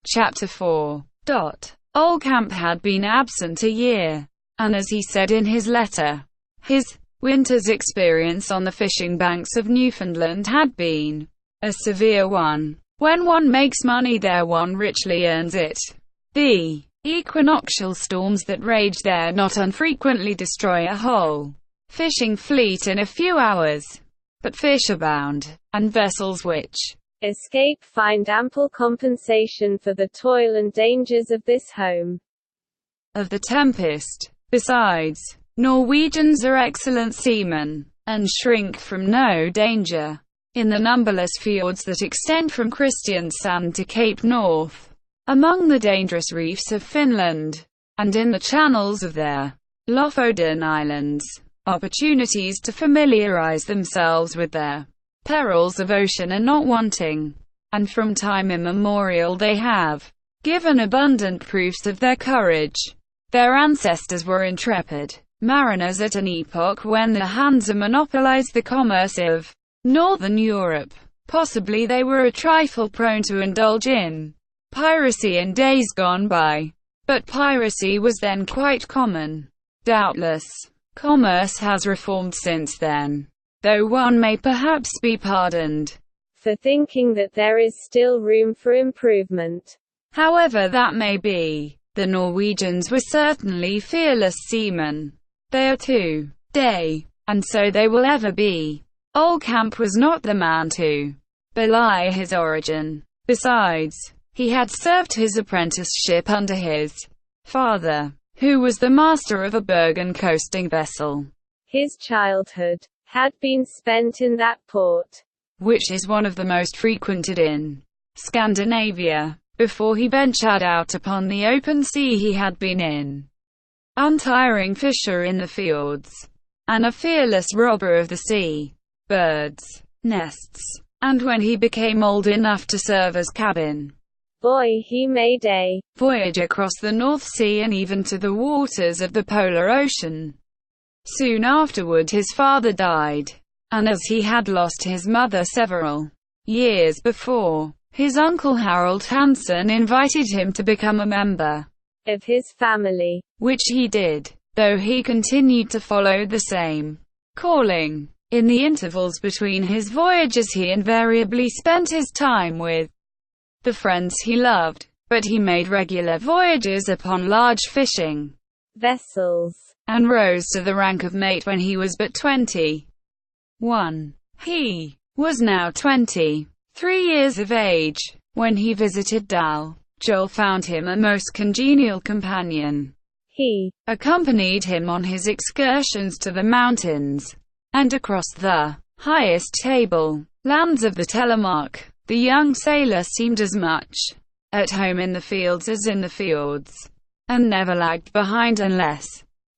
Chapter 4. Oldcamp had been absent a year, and as he said in his letter, his winter's experience on the fishing banks of Newfoundland had been a severe one. When one makes money there, one richly earns it. The equinoctial storms that rage there not unfrequently destroy a whole fishing fleet in a few hours. But fish abound, and vessels which escape find ample compensation for the toil and dangers of this home of the tempest. Besides, Norwegians are excellent seamen, and shrink from no danger. In the numberless fjords that extend from Kristiansand to Cape North, among the dangerous reefs of Finland, and in the channels of their Lofoten Islands, opportunities to familiarize themselves with their perils of ocean are not wanting, and from time immemorial they have given abundant proofs of their courage. Their ancestors were intrepid mariners at an epoch when the Hansa monopolized the commerce of Northern Europe. Possibly they were a trifle prone to indulge in piracy in days gone by, but piracy was then quite common. Doubtless, commerce has reformed since then, though one may perhaps be pardoned for thinking that there is still room for improvement. However that may be, the Norwegians were certainly fearless seamen. They are today, and so they will ever be. Oldcamp was not the man to belie his origin. Besides, he had served his apprenticeship under his father, who was the master of a Bergen coasting vessel. His childhood had been spent in that port, which is one of the most frequented in Scandinavia. Before he ventured out upon the open sea he had been an untiring fisher in the fjords, and a fearless robber of the sea, birds' nests, and when he became old enough to serve as cabin boy he made a voyage across the North Sea and even to the waters of the Polar Ocean. Soon afterward his father died, and as he had lost his mother several years before, his uncle Harald Hansen invited him to become a member of his family, which he did, though he continued to follow the same calling. In the intervals between his voyages he invariably spent his time with the friends he loved, but he made regular voyages upon large fishing vessels, and rose to the rank of mate when he was but 21. He was now 23 years of age when he visited Dal. Joel found him a most congenial companion. He accompanied him on his excursions to the mountains and across the highest table lands of the Telemark. The young sailor seemed as much at home in the fields as in the fjords, and never lagged behind unless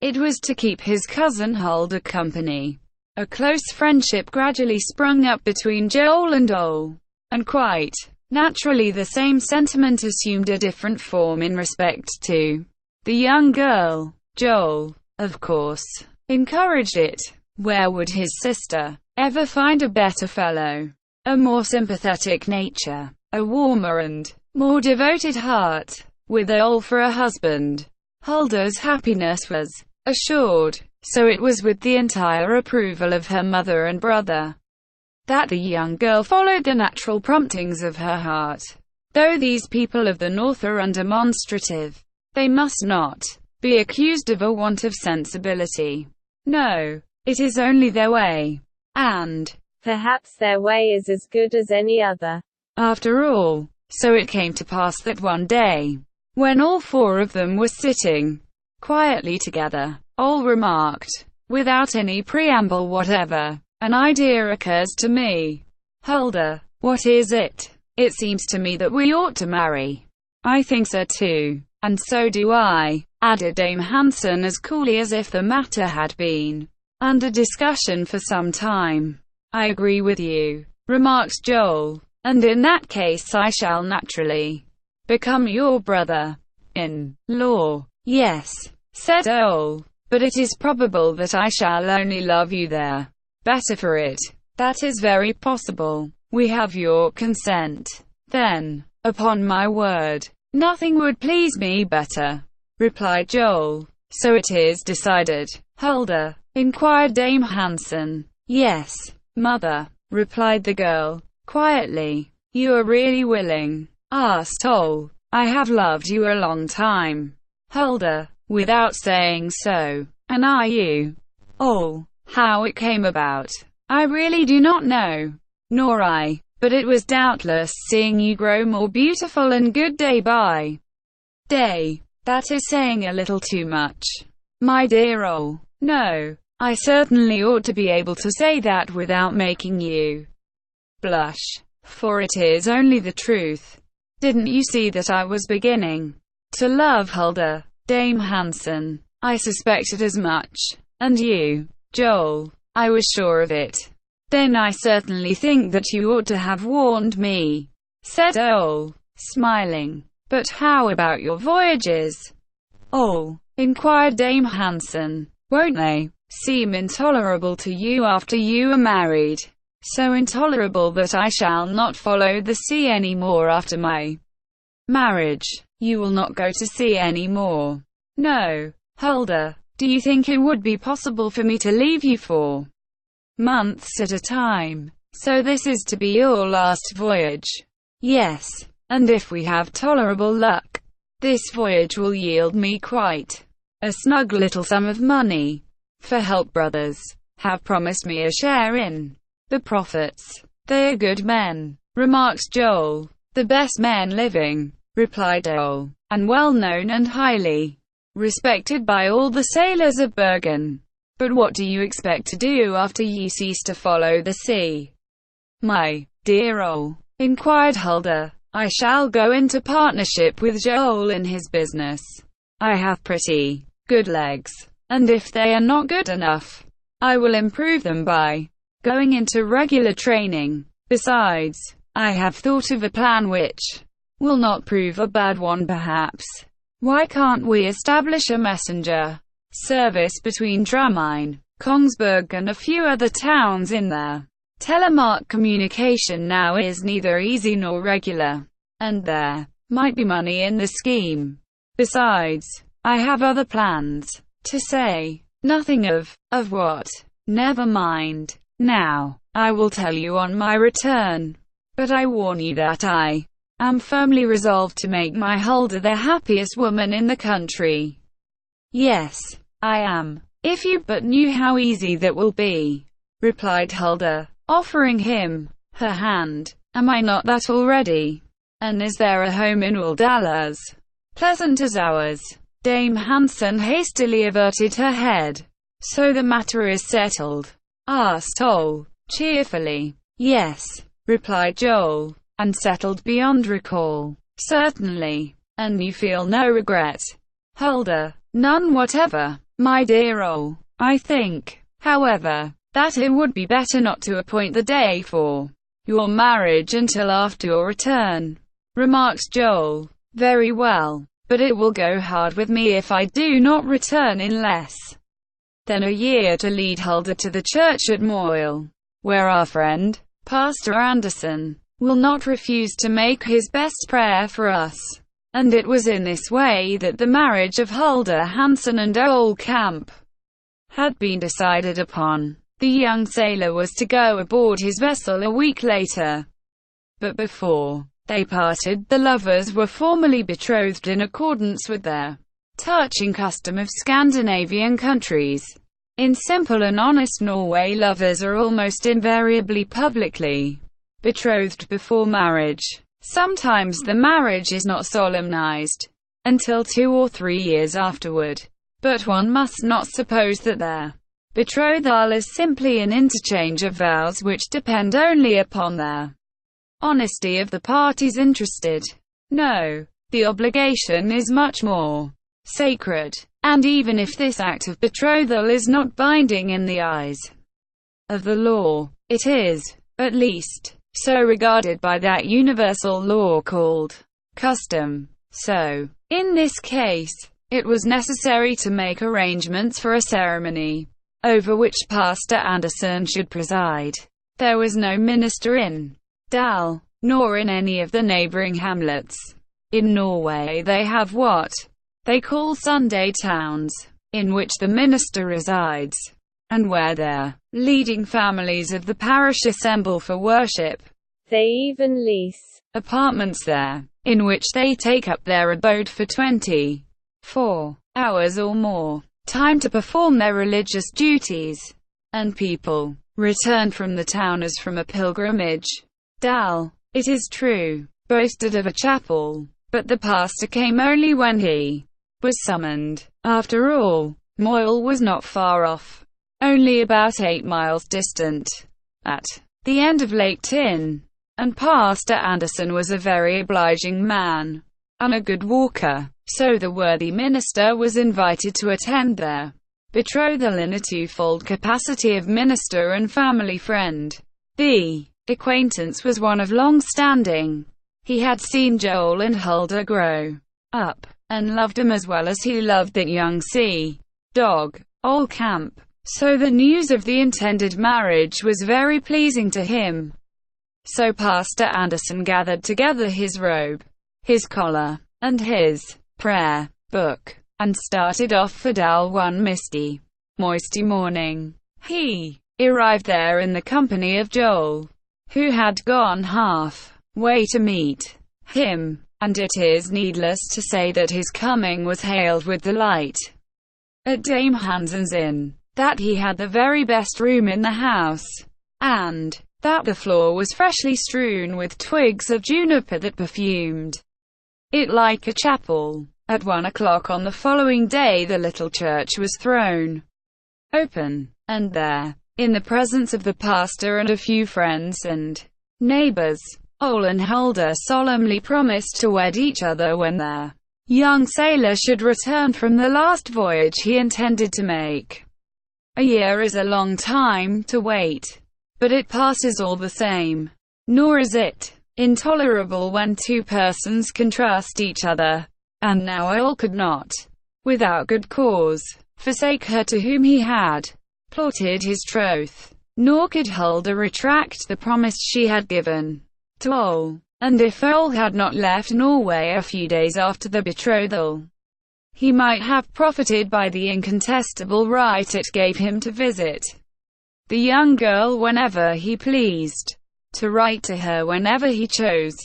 it was to keep his cousin Hulda company. A close friendship gradually sprung up between Joel and Ole, and quite naturally the same sentiment assumed a different form in respect to the young girl. Joel, of course, encouraged it. Where would his sister ever find a better fellow? A more sympathetic nature, a warmer and more devoted heart, with Ole for a husband. Hulda's happiness was assured, so it was with the entire approval of her mother and brother that the young girl followed the natural promptings of her heart. Though these people of the north are undemonstrative, they must not be accused of a want of sensibility. No, it is only their way, and perhaps their way is as good as any other. After all, so it came to pass that one day, when all four of them were sitting quietly together, Ole remarked, without any preamble whatever, "An idea occurs to me. Hulda." "What is it?" "It seems to me that we ought to marry." "I think so too." "And so do I," added Dame Hansen as coolly as if the matter had been under discussion for some time. "I agree with you," remarked Joel, "and in that case I shall naturally become your brother-in-law." "Yes," said Ole, "but it is probable that I shall only love you there better for it." "That is very possible. We have your consent, then." "Upon my word, Nothing would please me better, replied Joel. So it is decided, Huldah? Inquired Dame Hanson. Yes, mother, replied the girl, quietly. You are really willing? Asked Joel. I have loved you a long time, Huldah, without saying so. And are you? Oh, how it came about, I really do not know. Nor I. But it was doubtless seeing you grow more beautiful and good day by day. That is saying a little too much, my dear Ole. No, I certainly ought to be able to say that without making you blush, for it is only the truth. Didn't you see that I was beginning to love Huldah, Dame Hanson? I suspected as much. And you, Joel? I was sure of it. Then I certainly think that you ought to have warned me, said Ole, smiling. But how about your voyages, Ole? Inquired Dame Hanson. Won't they seem intolerable to you after you are married? So intolerable that I shall not follow the sea any more after my marriage. You will not go to sea any more? No, Huldah. Do you think it would be possible for me to leave you for months at a time? So this is to be your last voyage? Yes, and if we have tolerable luck, this voyage will yield me quite a snug little sum of money. For Holt brothers have promised me a share in the profits. They are good men, remarked Joel. The best men living, replied Ole, and well known and highly respected by all the sailors of Bergen. But what do you expect to do after ye cease to follow the sea, my dear Ole? Inquired Huldah. I shall go into partnership with Joel in his business. I have pretty good legs, and if they are not good enough, I will improve them by going into regular training. Besides, I have thought of a plan which will not prove a bad one perhaps. Why can't we establish a messenger service between Drammen, Kongsberg and a few other towns in there? Telemark communication now is neither easy nor regular, and there might be money in the scheme. Besides, I have other plans, to say nothing of what? Never mind. Now, I will tell you on my return. But I warn you that I am firmly resolved to make my Huldah the happiest woman in the country. Yes, I am. If you but knew how easy that will be, replied Huldah, offering him her hand. Am I not that already? And is there a home in Uldal as pleasant as ours? Dame Hanson hastily averted her head. So the matter is settled? Asked Ole, cheerfully. Yes, replied Joel, and settled beyond recall. Certainly. And you feel no regret? Huldah. None whatever, my dear Ole. I think, however, that it would be better not to appoint the day for your marriage until after your return, remarked Joel. Very well, but it will go hard with me if I do not return in less than a year to lead Huldah to the church at Moyle, where our friend, Pastor Anderson, will not refuse to make his best prayer for us. And it was in this way that the marriage of Huldah Hanson and Ole Camp had been decided upon. The young sailor was to go aboard his vessel a week later. But before they parted, the lovers were formally betrothed in accordance with their touching custom of Scandinavian countries. In simple and honest Norway, lovers are almost invariably publicly betrothed before marriage. Sometimes the marriage is not solemnized until 2 or 3 years afterward. But one must not suppose that their betrothal is simply an interchange of vows which depend only upon their honesty of the parties interested. No, the obligation is much more sacred, and even if this act of betrothal is not binding in the eyes of the law, it is, at least, so regarded by that universal law called custom. So, in this case, it was necessary to make arrangements for a ceremony over which Pastor Anderson should preside. There was no minister in Dal, nor in any of the neighboring hamlets. In Norway they have what they call Sunday towns, in which the minister resides, and where their leading families of the parish assemble for worship. They even lease apartments there, in which they take up their abode for 24 hours or more time to perform their religious duties, and people return from the town as from a pilgrimage. Dal, it is true, boasted of a chapel, but the pastor came only when he was summoned. After all, Moyle was not far off, only about 8 miles distant, at the end of Lake Tyn, and Pastor Anderson was a very obliging man, and a good walker, so the worthy minister was invited to attend their betrothal in a twofold capacity of minister and family friend. The acquaintance was one of long standing. He had seen Joel and Huldah grow up, and loved them as well as he loved that young sea-dog, Ole Camp, so the news of the intended marriage was very pleasing to him. So Pastor Anderson gathered together his robe, his collar, and his prayer book, and started off for Dal one misty, moisty morning. He arrived there in the company of Joel, who had gone half-way to meet him, and it is needless to say that his coming was hailed with delight at Dame Hansen's inn, that he had the very best room in the house, and that the floor was freshly strewn with twigs of juniper that perfumed it like a chapel. At 1 o'clock on the following day the little church was thrown open, and there, in the presence of the pastor and a few friends and neighbors, Ole and Huldah solemnly promised to wed each other when their young sailor should return from the last voyage he intended to make. A year is a long time to wait, but it passes all the same. Nor is it intolerable when two persons can trust each other. And now Ole could not, without good cause, forsake her to whom he had plotted his troth, nor could Huldah retract the promise she had given to Ole. And if Ole had not left Norway a few days after the betrothal, he might have profited by the incontestable right it gave him to visit the young girl whenever he pleased, to write to her whenever he chose,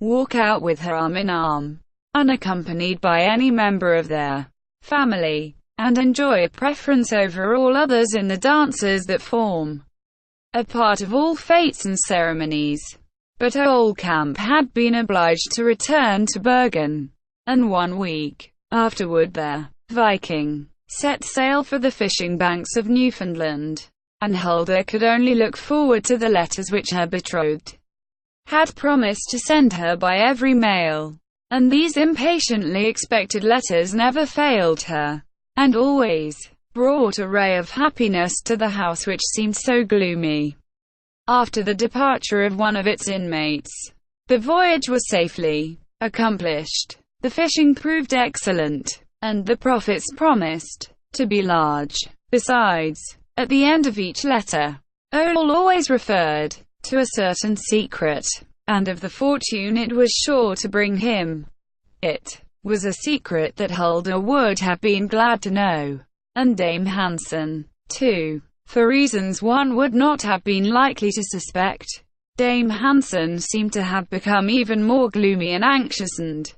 walk out with her arm in arm, unaccompanied by any member of their family, and enjoy a preference over all others in the dances that form a part of all fetes and ceremonies. But Ole Camp had been obliged to return to Bergen, and 1 week afterward the Viking set sail for the fishing banks of Newfoundland, and Huldah could only look forward to the letters which her betrothed had promised to send her by every mail. And these impatiently expected letters never failed her, and always brought a ray of happiness to the house which seemed so gloomy. After the departure of one of its inmates, the voyage was safely accomplished. The fishing proved excellent, and the profits promised to be large. Besides, at the end of each letter, Ole always referred to a certain secret, and of the fortune it was sure to bring him. It was a secret that Huldah would have been glad to know, and Dame Hansen, too, for reasons one would not have been likely to suspect. Dame Hansen seemed to have become even more gloomy and anxious and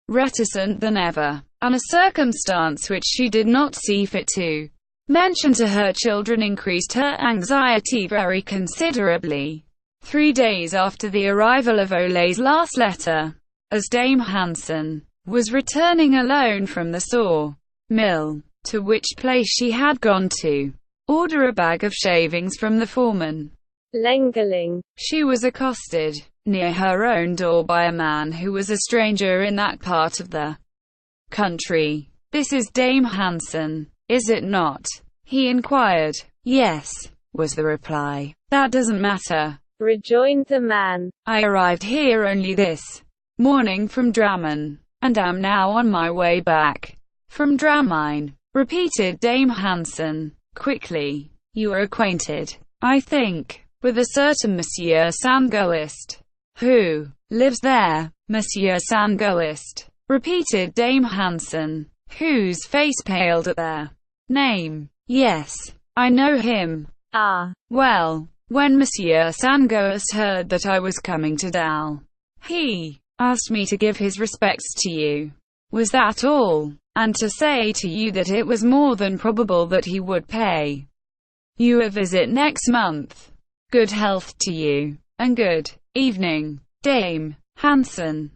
reticent than ever, and a circumstance which she did not see fit to mention to her children increased her anxiety very considerably. 3 days after the arrival of Ole's last letter, as Dame Hansen was returning alone from the saw-mill, to which place she had gone to order a bag of shavings from the foreman, Lengeling, she was accosted near her own door by a man who was a stranger in that part of the country. "This is Dame Hansen, is it not?" he inquired. "Yes," was the reply. "That doesn't matter," rejoined the man. "I arrived here only this morning from Drammen, and am now on my way back from Drammen," repeated Dame Hansen, quickly. "You are acquainted, I think, with a certain Monsieur Sandgoist?" Who lives there, Monsieur Sangoist? Repeated Dame Hanson, whose face paled at their name. Yes, I know him. Ah. Well, when Monsieur Sangoist heard that I was coming to Dal, he asked me to give his respects to you. Was that all? And to say to you that it was more than probable that he would pay you a visit next month. Good health to you, and good evening, Dame Hanson.